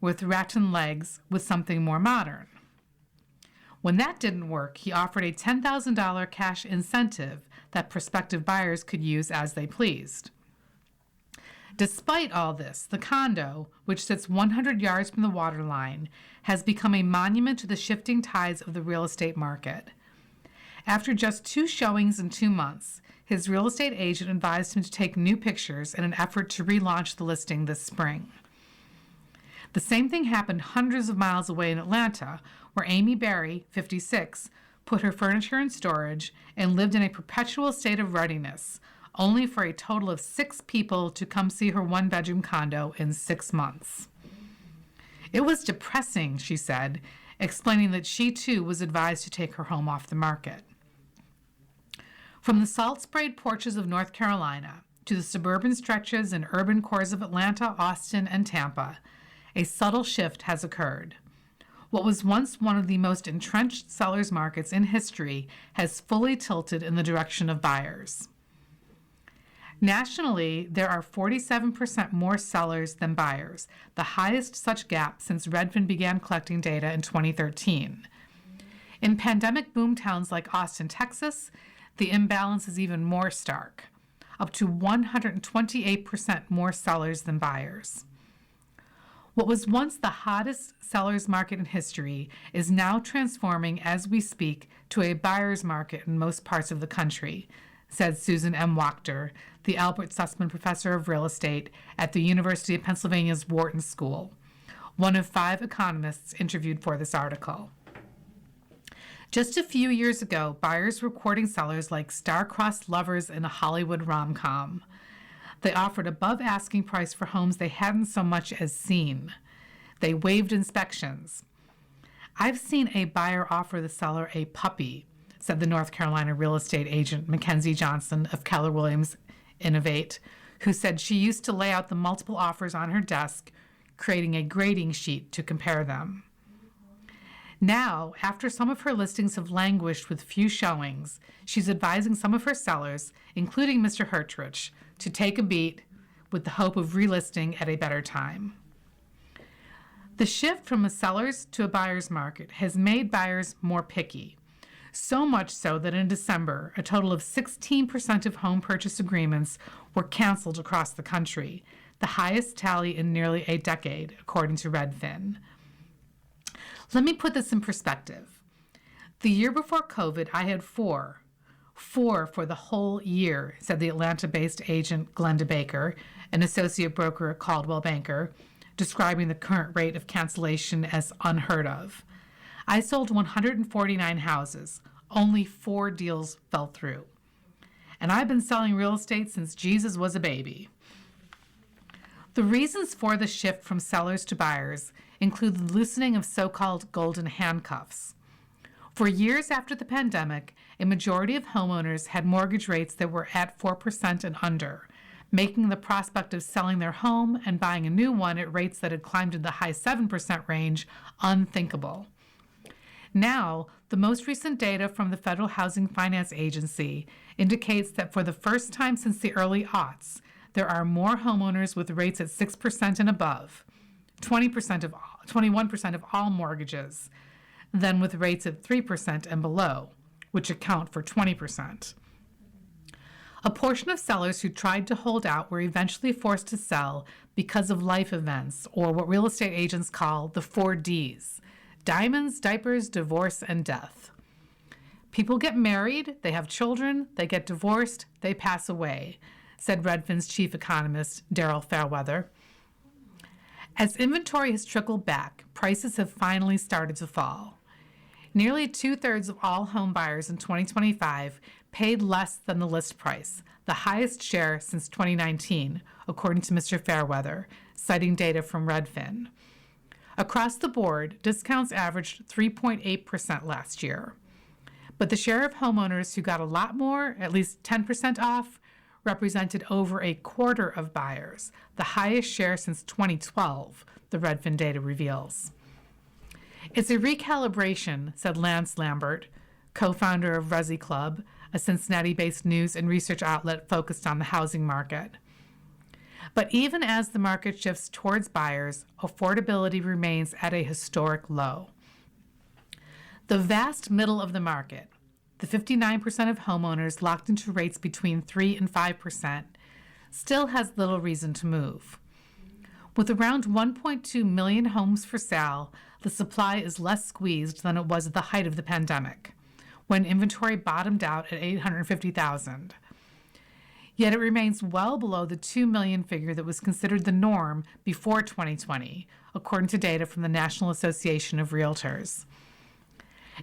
with rattan legs, with something more modern. When that didn't work, he offered a $10,000 cash incentive that prospective buyers could use as they pleased. Despite all this, the condo, which sits 100 yards from the waterline, has become a monument to the shifting tides of the real estate market. After just 2 showings in 2 months, his real estate agent advised him to take new pictures in an effort to relaunch the listing this spring. The same thing happened hundreds of miles away in Atlanta, where Amy Berry, 56, put her furniture in storage and lived in a perpetual state of readiness, only for a total of 6 people to come see her 1-bedroom condo in 6 months. It was depressing, she said, explaining that she too was advised to take her home off the market. From the salt-sprayed porches of North Carolina to the suburban stretches and urban cores of Atlanta, Austin, and Tampa, a subtle shift has occurred. What was once one of the most entrenched sellers' markets in history has fully tilted in the direction of buyers. Nationally, there are 47% more sellers than buyers, the highest such gap since Redfin began collecting data in 2013. In pandemic boom towns like Austin, Texas, the imbalance is even more stark, up to 128% more sellers than buyers. What was once the hottest seller's market in history is now transforming as we speak to a buyer's market in most parts of the country, said Susan M. Wachter, the Albert Sussman Professor of Real Estate at the University of Pennsylvania's Wharton School, one of 5 economists interviewed for this article. Just a few years ago, buyers were courting sellers like star-crossed lovers in a Hollywood rom-com. They offered above asking price for homes they hadn't so much as seen. They waived inspections. I've seen a buyer offer the seller a puppy, said the North Carolina real estate agent Mackenzie Johnson of Keller Williams Innovate, who said she used to lay out the multiple offers on her desk, creating a grading sheet to compare them. Now, after some of her listings have languished with few showings, she's advising some of her sellers, including Mr. Hertrich, to take a beat with the hope of relisting at a better time. The shift from a seller's to a buyer's market has made buyers more picky, so much so that in December, a total of 16% of home purchase agreements were canceled across the country, the highest tally in nearly a decade, according to Redfin. Let me put this in perspective. The year before COVID, I had four for the whole year, said the Atlanta-based agent Glenda Baker, an associate broker at Coldwell Banker, describing the current rate of cancellation as unheard of. I sold 149 houses. Only 4 deals fell through. And I've been selling real estate since Jesus was a baby. The reasons for the shift from sellers to buyers include the loosening of so-called golden handcuffs. For years after the pandemic, a majority of homeowners had mortgage rates that were at 4% and under, making the prospect of selling their home and buying a new one at rates that had climbed in the high 7% range unthinkable. Now, the most recent data from the Federal Housing Finance Agency indicates that for the first time since the early aughts, there are more homeowners with rates at 6% and above, 21% of all mortgages, than with rates at 3% and below, which account for 20%. A portion of sellers who tried to hold out were eventually forced to sell because of life events, or what real estate agents call the 4 Ds: diamonds, diapers, divorce, and death. People get married, they have children, they get divorced, they pass away, said Redfin's chief economist, Daryl Fairweather. As inventory has trickled back, prices have finally started to fall. Nearly 2/3 of all home buyers in 2025 paid less than the list price, the highest share since 2019, according to Mr. Fairweather, citing data from Redfin. Across the board, discounts averaged 3.8% last year. But the share of homeowners who got a lot more, at least 10% off, represented over a quarter of buyers, the highest share since 2012, the Redfin data reveals. It's a recalibration, said Lance Lambert, co-founder of Resi Club, a Cincinnati-based news and research outlet focused on the housing market. But even as the market shifts towards buyers, affordability remains at a historic low. The vast middle of the market, the 59% of homeowners locked into rates between 3 and 5%, still has little reason to move. With around 1.2 million homes for sale, the supply is less squeezed than it was at the height of the pandemic, when inventory bottomed out at 850,000. Yet it remains well below the 2 million figure that was considered the norm before 2020, according to data from the National Association of Realtors.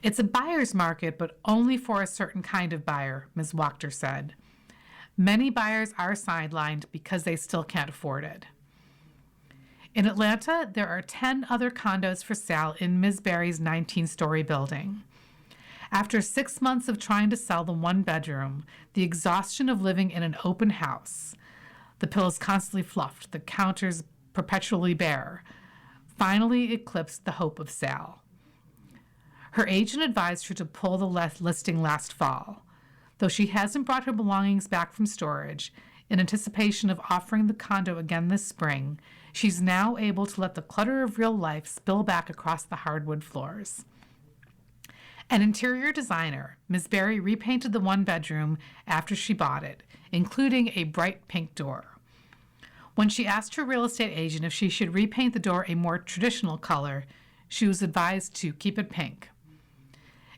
It's a buyer's market, but only for a certain kind of buyer, Ms. Wachter said. Many buyers are sidelined because they still can't afford it. In Atlanta, there are 10 other condos for sale in Ms. Berry's 19-story building. After 6 months of trying to sell the 1-bedroom, the exhaustion of living in an open house, the pillows constantly fluffed, the counters perpetually bare, finally eclipsed the hope of sale. Her agent advised her to pull the listing last fall, though she hasn't brought her belongings back from storage. In anticipation of offering the condo again this spring, she's now able to let the clutter of real life spill back across the hardwood floors. An interior designer, Ms. Berry repainted the 1-bedroom after she bought it, including a bright pink door. When she asked her real estate agent if she should repaint the door a more traditional color, she was advised to keep it pink.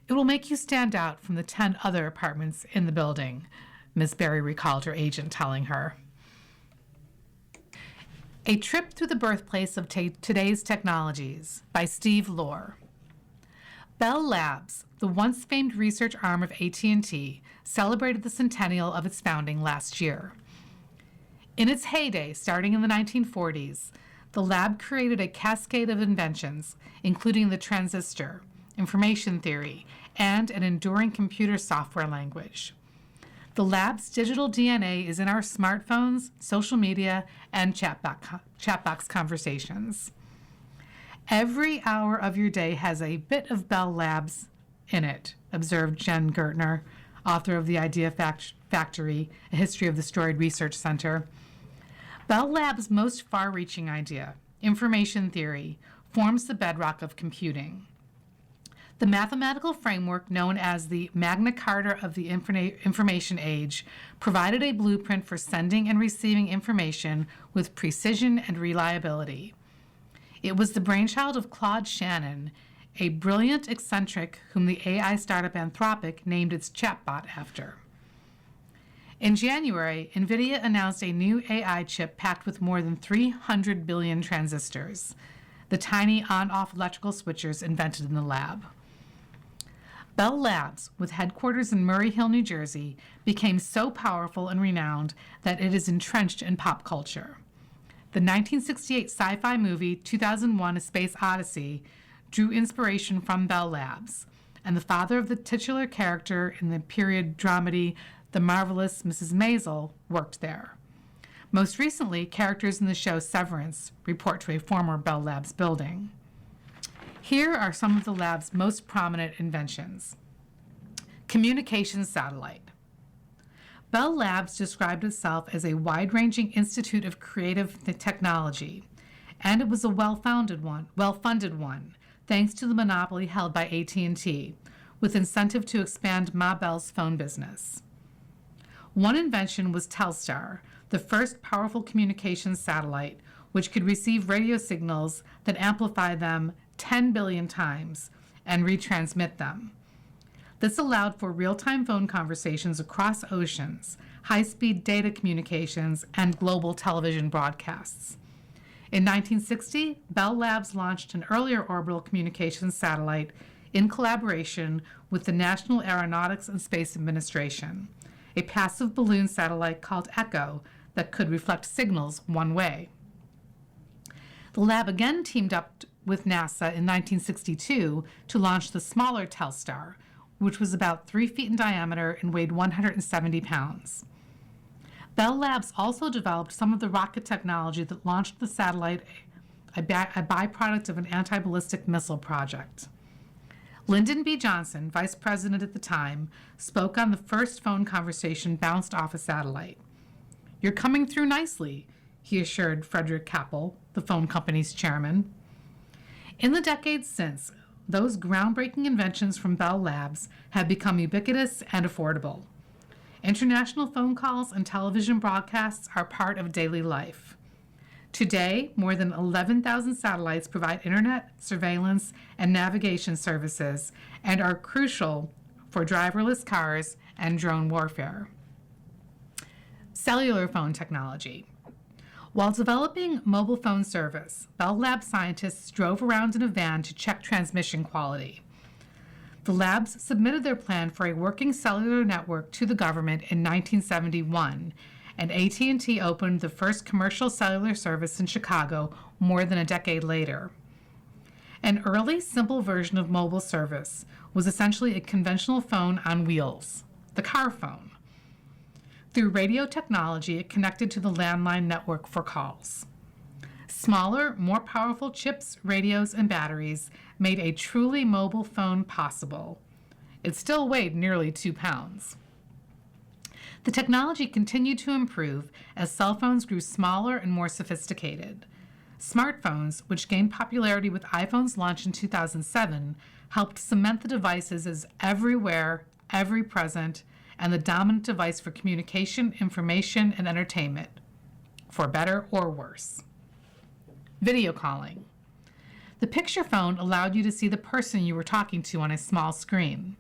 It will make you stand out from the 10 other apartments in the building, Ms. Berry recalled her agent telling her. A Trip Through the Birthplace of Today's Technologies by Steve Lohr. Bell Labs, the once famed research arm of AT&T, celebrated the centennial of its founding last year. In its heyday, starting in the 1940s, the lab created a cascade of inventions, including the transistor, information theory, and an enduring computer software language. The lab's digital DNA is in our smartphones, social media, and chatbox conversations. Every hour of your day has a bit of Bell Labs in it, observed Jen Gertner, author of The Idea Factory, A History of the Storied Research Center. Bell Labs' most far-reaching idea, information theory, forms the bedrock of computing. The mathematical framework known as the Magna Carta of the Information Age provided a blueprint for sending and receiving information with precision and reliability. It was the brainchild of Claude Shannon, a brilliant eccentric whom the AI startup Anthropic named its chatbot after. In January, NVIDIA announced a new AI chip packed with more than 300 billion transistors, the tiny on-off electrical switchers invented in the lab. Bell Labs, with headquarters in Murray Hill, New Jersey, became so powerful and renowned that it is entrenched in pop culture. The 1968 sci-fi movie 2001: A Space Odyssey drew inspiration from Bell Labs, and the father of the titular character in the period dramedy The Marvelous Mrs. Maisel worked there. Most recently, characters in the show Severance report to a former Bell Labs building. Here are some of the lab's most prominent inventions. Communications satellite. Bell Labs described itself as a wide-ranging institute of creative technology, and it was a well-funded one, thanks to the monopoly held by AT&T, with incentive to expand Ma Bell's phone business. One invention was Telstar, the first powerful communications satellite, which could receive radio signals that amplify them 10 billion times and retransmit them. This allowed for real-time phone conversations across oceans, high-speed data communications, and global television broadcasts. In 1960, Bell Labs launched an earlier orbital communications satellite in collaboration with the National Aeronautics and Space Administration, a passive balloon satellite called ECHO that could reflect signals one way. The lab again teamed up with NASA in 1962 to launch the smaller Telstar, which was about 3 feet in diameter and weighed 170 pounds. Bell Labs also developed some of the rocket technology that launched the satellite, a byproduct of an anti-ballistic missile project. Lyndon B. Johnson, vice president at the time, spoke on the first phone conversation bounced off a satellite. "You're coming through nicely," he assured Frederick Kappel, the phone company's chairman. In the decades since, those groundbreaking inventions from Bell Labs have become ubiquitous and affordable. International phone calls and television broadcasts are part of daily life. Today, more than 11,000 satellites provide internet, surveillance, and navigation services and are crucial for driverless cars and drone warfare. Cellular phone technology. While developing mobile phone service, Bell Labs scientists drove around in a van to check transmission quality. The labs submitted their plan for a working cellular network to the government in 1971, and AT&T opened the first commercial cellular service in Chicago more than a decade later. An early, simple version of mobile service was essentially a conventional phone on wheels, the car phone. Through radio technology, it connected to the landline network for calls. Smaller, more powerful chips, radios, and batteries made a truly mobile phone possible. It still weighed nearly 2 pounds. The technology continued to improve as cell phones grew smaller and more sophisticated. Smartphones, which gained popularity with iPhone's launch in 2007, helped cement the devices as everywhere, ever present, and the dominant device for communication, information, and entertainment, for better or worse. Video calling. The picture phone allowed you to see the person you were talking to on a small screen.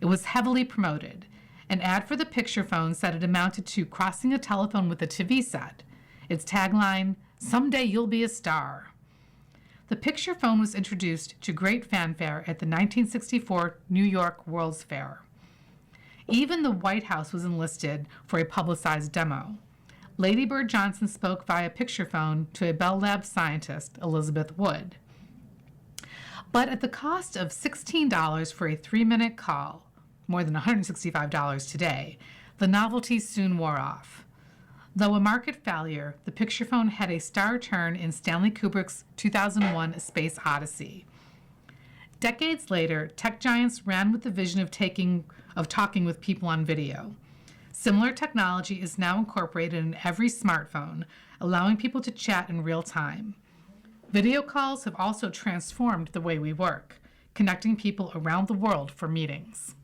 It was heavily promoted. An ad for the picture phone said it amounted to crossing a telephone with a TV set. Its tagline, "Someday you'll be a star." The picture phone was introduced to great fanfare at the 1964 New York World's Fair. Even the White House was enlisted for a publicized demo. Lady Bird Johnson spoke via picture phone to a Bell Labs scientist, Elizabeth Wood. But at the cost of $16 for a 3-minute call, more than $165 today, the novelty soon wore off. Though a market failure, the picture phone had a star turn in Stanley Kubrick's 2001 A Space Odyssey. Decades later, tech giants ran with the vision of talking with people on video. Similar technology is now incorporated in every smartphone, allowing people to chat in real time. Video calls have also transformed the way we work, connecting people around the world for meetings.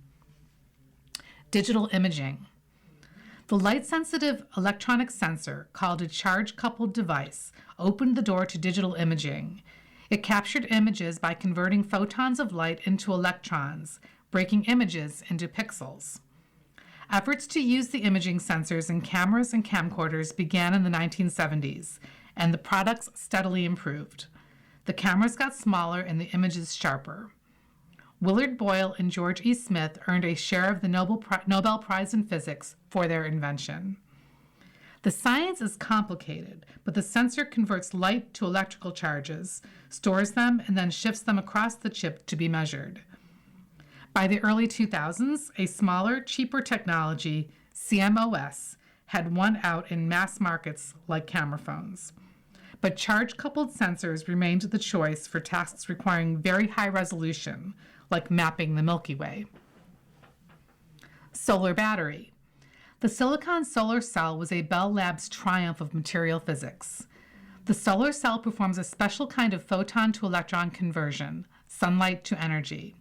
Digital imaging. The light-sensitive electronic sensor, called a charge-coupled device, opened the door to digital imaging. It captured images by converting photons of light into electrons, breaking images into pixels. Efforts to use the imaging sensors in cameras and camcorders began in the 1970s, and the products steadily improved. The cameras got smaller and the images sharper. Willard Boyle and George E. Smith earned a share of the Nobel Prize in Physics for their invention. The science is complicated, but the sensor converts light to electrical charges, stores them, and then shifts them across the chip to be measured. By the early 2000s, a smaller, cheaper technology, CMOS, had won out in mass markets like camera phones. But charge-coupled sensors remained the choice for tasks requiring very high resolution, like mapping the Milky Way. Solar battery. The silicon solar cell was a Bell Labs triumph of material physics. The solar cell performs a special kind of photon-to-electron conversion, sunlight to energy.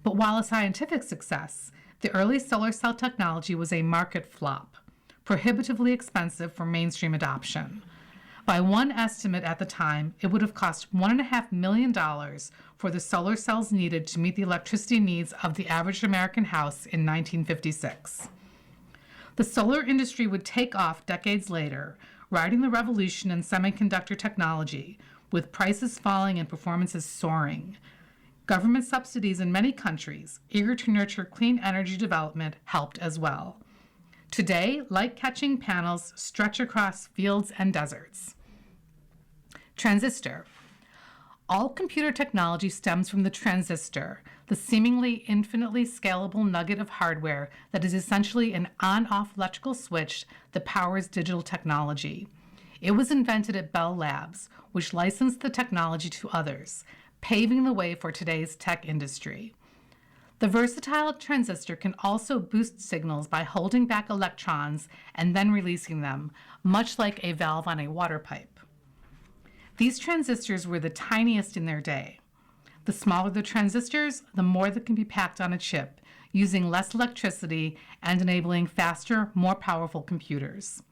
But while a scientific success, the early solar cell technology was a market flop, prohibitively expensive for mainstream adoption. By one estimate at the time, it would have cost $1.5 million for the solar cells needed to meet the electricity needs of the average American house in 1956. The solar industry would take off decades later, riding the revolution in semiconductor technology, with prices falling and performances soaring. Government subsidies in many countries, eager to nurture clean energy development, helped as well. Today, light-catching panels stretch across fields and deserts. Transistor. All computer technology stems from the transistor, the seemingly infinitely scalable nugget of hardware that is essentially an on-off electrical switch that powers digital technology. It was invented at Bell Labs, which licensed the technology to others, paving the way for today's tech industry. The versatile transistor can also boost signals by holding back electrons and then releasing them, much like a valve on a water pipe. These transistors were the tiniest in their day. The smaller the transistors, the more that can be packed on a chip, using less electricity and enabling faster, more powerful computers.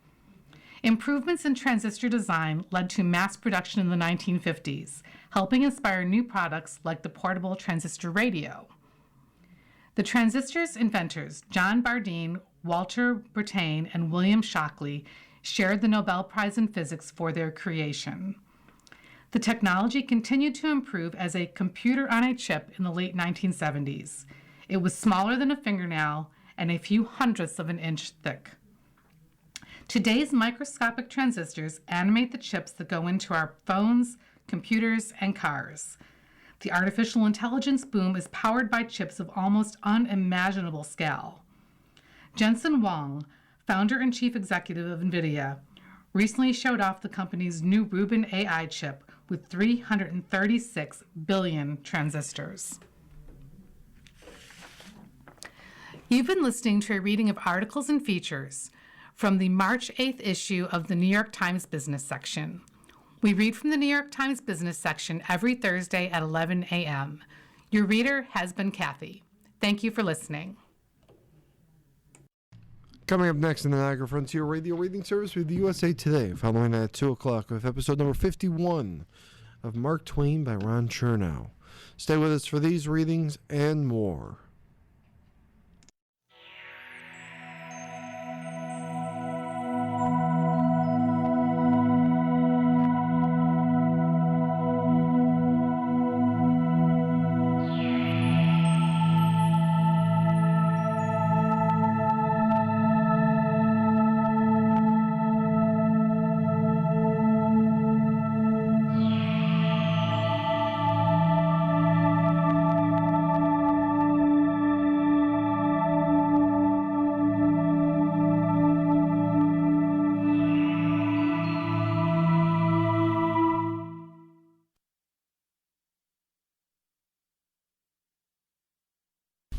Improvements in transistor design led to mass production in the 1950s, helping inspire new products like the portable transistor radio. The transistor's inventors, John Bardeen, Walter Brattain, and William Shockley, shared the Nobel Prize in Physics for their creation. The technology continued to improve as a computer on a chip in the late 1970s. It was smaller than a fingernail and a few hundredths of an inch thick. Today's microscopic transistors animate the chips that go into our phones, computers, and cars. The artificial intelligence boom is powered by chips of almost unimaginable scale. Jensen Huang, founder and chief executive of NVIDIA, recently showed off the company's new Rubin AI chip with 336 billion transistors. You've been listening to a reading of articles and features from the March 8th issue of the New York Times Business section. We read from the New York Times Business section every Thursday at 11 a.m. Your reader has been Kathy. Thank you for listening. Coming up next in the Niagara Frontier Radio Reading Service with USA Today, following at 2 o'clock with episode number 51 of Mark Twain by Ron Chernow. Stay with us for these readings and more.